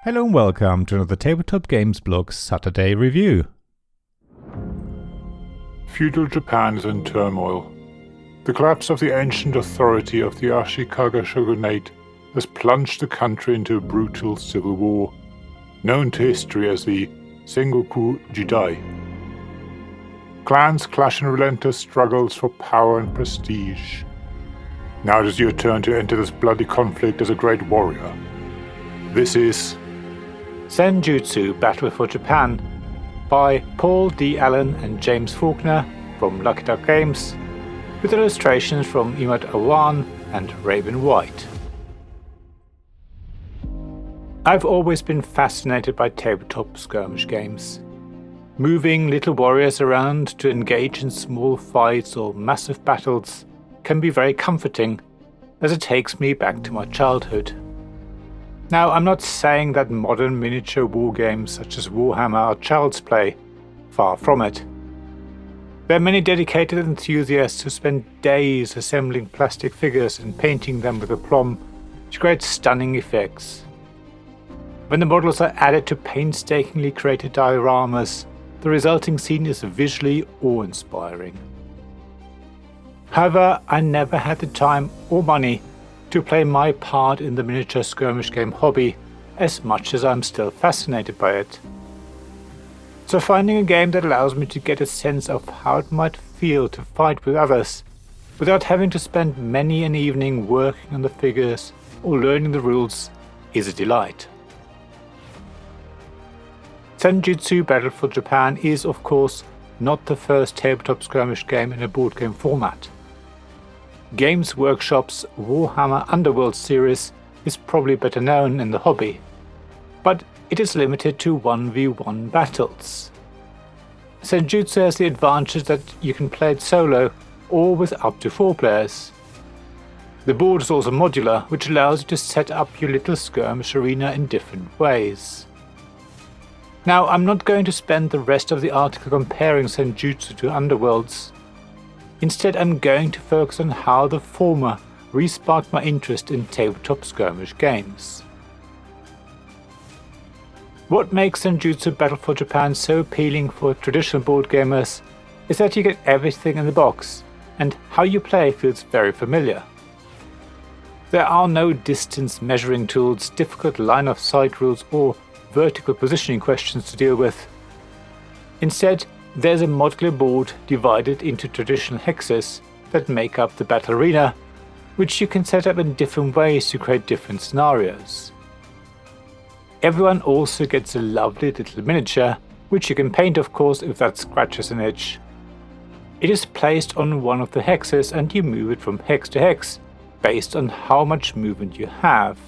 Hello and welcome to another Tabletop Games Blog Saturday review. Feudal Japan is in turmoil. The collapse of the ancient authority of the Ashikaga shogunate has plunged the country into a brutal civil war, known to history as the Sengoku Jidai. Clans clash in relentless struggles for power and prestige. Now it is your turn to enter this bloody conflict as a great warrior. This is Senjutsu Battle for Japan by Paul D. Allen and James Faulkner from Lucky Duck Games, with illustrations from Imad Awan and Raven White. I've always been fascinated by tabletop skirmish games. Moving little warriors around to engage in small fights or massive battles can be very comforting, as it takes me back to my childhood. Now, I'm not saying that modern miniature wargames such as Warhammer are child's play, far from it. There are many dedicated enthusiasts who spend days assembling plastic figures and painting them with aplomb to create stunning effects. When the models are added to painstakingly created dioramas, the resulting scene is visually awe-inspiring. However, I never had the time or money to play my part in the miniature skirmish game hobby, as much as I'm still fascinated by it. So finding a game that allows me to get a sense of how it might feel to fight with others, without having to spend many an evening working on the figures or learning the rules, is a delight. Senjutsu Battle for Japan is, of course, not the first tabletop skirmish game in a board game format. Games Workshop's Warhammer Underworld series is probably better known in the hobby, but it is limited to 1v1 battles. Senjutsu has the advantage that you can play it solo or with up to 4 players. The board is also modular, which allows you to set up your little skirmish arena in different ways. Now, I'm not going to spend the rest of the article comparing Senjutsu to Underworlds. Instead, I'm going to focus on how the former re-sparked my interest in tabletop skirmish games. What makes Senjutsu Battle for Japan so appealing for traditional board gamers is that you get everything in the box, and how you play feels very familiar. There are no distance measuring tools, difficult line of sight rules, or vertical positioning questions to deal with. Instead, there's a modular board divided into traditional hexes that make up the battle arena, which you can set up in different ways to create different scenarios. Everyone also gets a lovely little miniature, which you can paint, of course, if that scratches an itch. It is placed on one of the hexes and you move it from hex to hex, based on how much movement you have.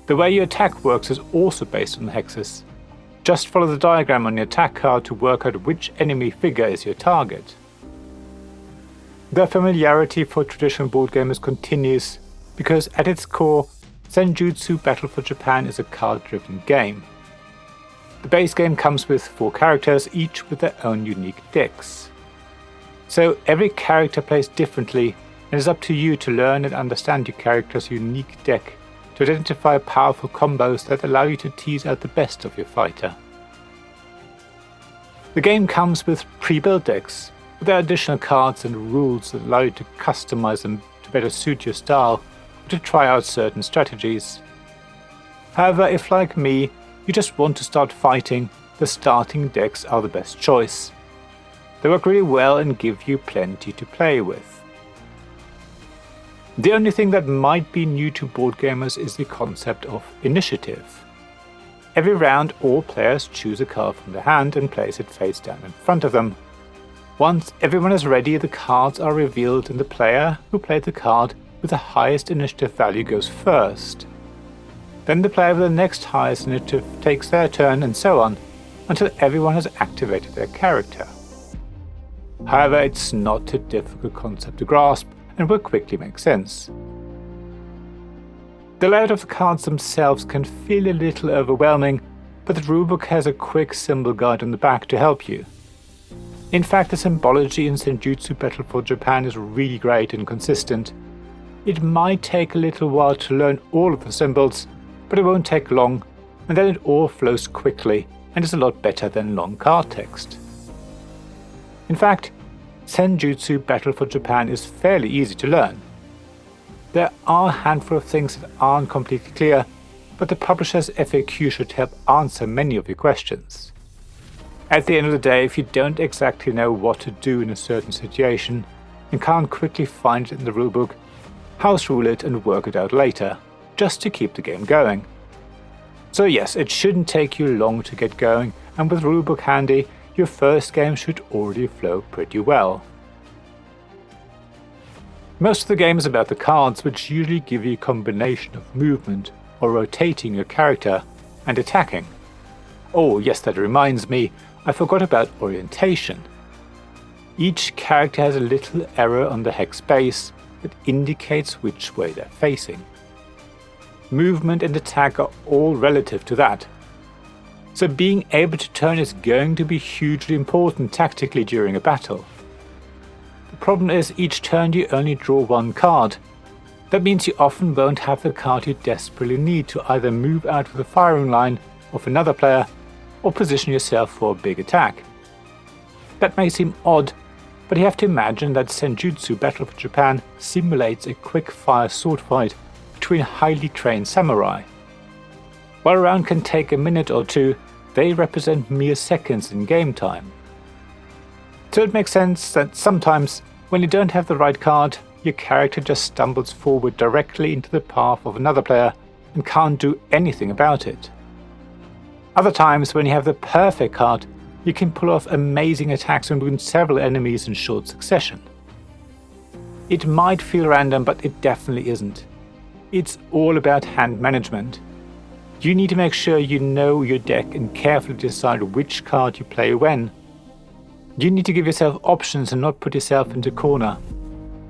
The way your attack works is also based on the hexes. Just follow the diagram on your attack card to work out which enemy figure is your target. The familiarity for traditional board gamers continues because at its core, Senjutsu Battle for Japan is a card-driven game. The base game comes with 4 characters, each with their own unique decks. So every character plays differently, and it's up to you to learn and understand your character's unique deck to identify powerful combos that allow you to tease out the best of your fighter. The game comes with pre-built decks, with their additional cards and rules that allow you to customize them to better suit your style or to try out certain strategies. However, if like me, you just want to start fighting, the starting decks are the best choice. They work really well and give you plenty to play with. The only thing that might be new to board gamers is the concept of initiative. Every round, all players choose a card from their hand and place it face down in front of them. Once everyone is ready, the cards are revealed and the player who played the card with the highest initiative value goes first. Then the player with the next highest initiative takes their turn, and so on, until everyone has activated their character. However, it's not a difficult concept to grasp, and will quickly make sense. The layout of the cards themselves can feel a little overwhelming, but the rulebook has a quick symbol guide on the back to help you. In fact, the symbology in Senjutsu Battle for Japan is really great and consistent. It might take a little while to learn all of the symbols, but it won't take long, and then it all flows quickly and is a lot better than long card text. In fact, Senjutsu Battle for Japan is fairly easy to learn. There are a handful of things that aren't completely clear, but the publisher's FAQ should help answer many of your questions. At the end of the day, if you don't exactly know what to do in a certain situation and can't quickly find it in the rulebook, house rule it and work it out later, just to keep the game going. So yes, it shouldn't take you long to get going, and with rulebook handy, your first game should already flow pretty well. Most of the game is about the cards, which usually give you a combination of movement or rotating your character and attacking. Oh yes, that reminds me, I forgot about orientation. Each character has a little arrow on the hex base that indicates which way they're facing. Movement and attack are all relative to that. So being able to turn is going to be hugely important tactically during a battle. The problem is each turn you only draw one card. That means you often won't have the card you desperately need to either move out of the firing line of another player or position yourself for a big attack. That may seem odd, but you have to imagine that Senjutsu Battle for Japan simulates a quick-fire sword fight between highly trained samurai. While a round can take a minute or two, they represent mere seconds in game time. So it makes sense that sometimes, when you don't have the right card, your character just stumbles forward directly into the path of another player and can't do anything about it. Other times, when you have the perfect card, you can pull off amazing attacks and wound several enemies in short succession. It might feel random, but it definitely isn't. It's all about hand management. You need to make sure you know your deck and carefully decide which card you play when. You need to give yourself options and not put yourself into a corner.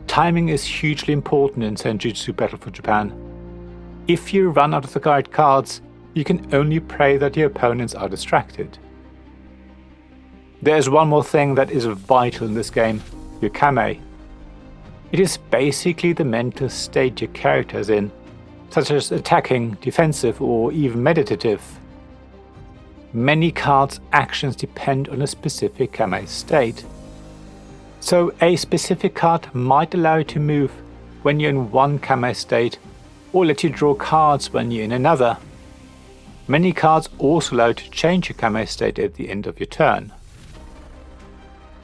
Timing is hugely important in Senjutsu Battle for Japan. If you run out of the right cards, you can only pray that your opponents are distracted. There's one more thing that is vital in this game, your kame. It is basically the mental state your character is in, such as attacking, defensive, or even meditative. Many cards' actions depend on a specific kame state. So a specific card might allow you to move when you're in one kame state, or let you draw cards when you're in another. Many cards also allow you to change your kame state at the end of your turn.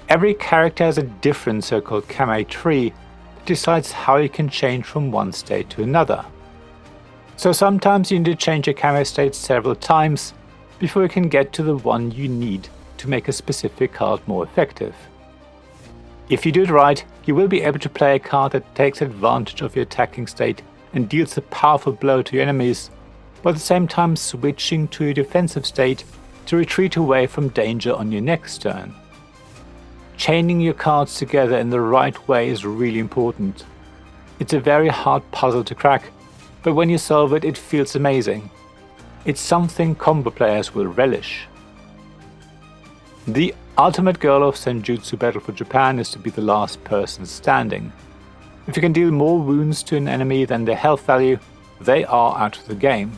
Every character has a different so-called kame tree that decides how you can change from one state to another. So sometimes you need to change your kame state several times before you can get to the one you need to make a specific card more effective. If you do it right, you will be able to play a card that takes advantage of your attacking state and deals a powerful blow to your enemies, but at the same time switching to your defensive state to retreat away from danger on your next turn. Chaining your cards together in the right way is really important. It's a very hard puzzle to crack, but when you solve it, it feels amazing. It's something combo players will relish. The ultimate goal of Senjutsu Battle for Japan is to be the last person standing. If you can deal more wounds to an enemy than their health value, they are out of the game.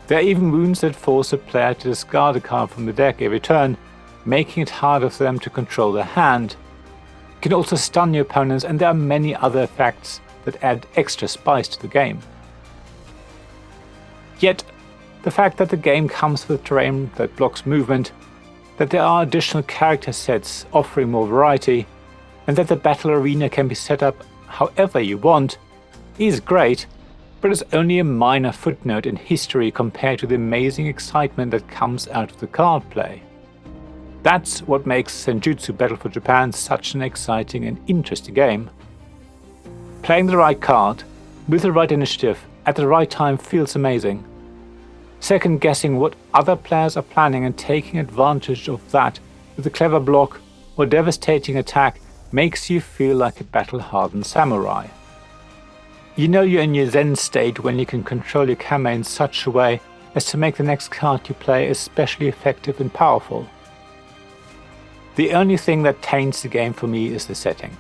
There are even wounds that force a player to discard a card from the deck every turn, making it harder for them to control their hand. You can also stun your opponents, and there are many other effects that add extra spice to the game. Yet, the fact that the game comes with terrain that blocks movement, that there are additional character sets offering more variety, and that the battle arena can be set up however you want, is great, but it's only a minor footnote in history compared to the amazing excitement that comes out of the card play. That's what makes Senjutsu Battle for Japan such an exciting and interesting game. Playing the right card, with the right initiative, at the right time feels amazing. Second guessing what other players are planning and taking advantage of that with a clever block or devastating attack makes you feel like a battle-hardened samurai. You know you're in your zen state when you can control your kame in such a way as to make the next card you play especially effective and powerful. The only thing that taints the game for me is the setting.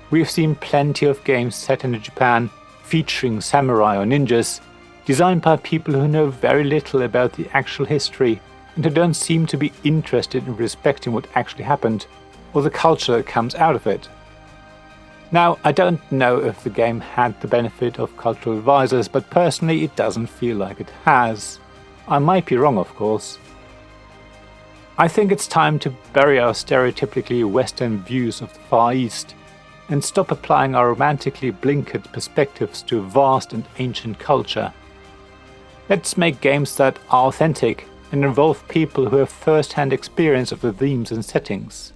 We've seen plenty of games set in Japan featuring samurai or ninjas, designed by people who know very little about the actual history and who don't seem to be interested in respecting what actually happened or the culture that comes out of it. Now, I don't know if the game had the benefit of cultural advisors, but personally it doesn't feel like it has. I might be wrong, of course. I think it's time to bury our stereotypically Western views of the Far East and stop applying our romantically blinkered perspectives to a vast and ancient culture. Let's make games that are authentic and involve people who have first-hand experience of the themes and settings.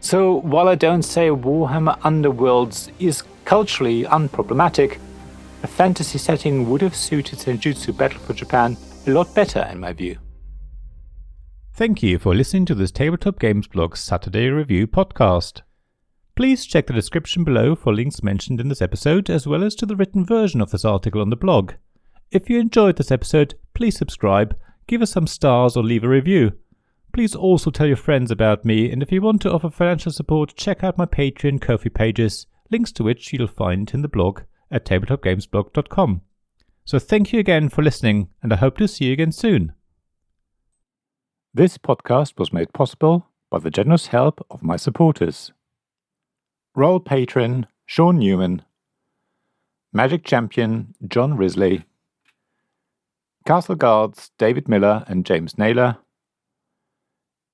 So while I don't say Warhammer Underworlds is culturally unproblematic, a fantasy setting would have suited Senjutsu Battle for Japan a lot better in my view. Thank you for listening to this Tabletop Games Blog's Saturday Review podcast. Please check the description below for links mentioned in this episode, as well as to the written version of this article on the blog. If you enjoyed this episode, please subscribe, give us some stars or leave a review. Please also tell your friends about me, and if you want to offer financial support, check out my Patreon and Ko-fi pages, links to which you'll find in the blog at tabletopgamesblog.com. So thank you again for listening, and I hope to see you again soon. This podcast was made possible by the generous help of my supporters. Royal Patron Sean Newman, Magic Champion John Risley, Castle Guards David Miller and James Naylor,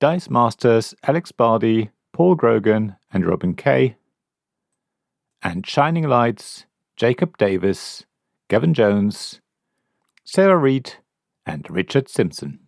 Dice Masters Alex Bardi, Paul Grogan and Robin Kay, and Shining Lights Jacob Davis, Gavin Jones, Sarah Reed and Richard Simpson.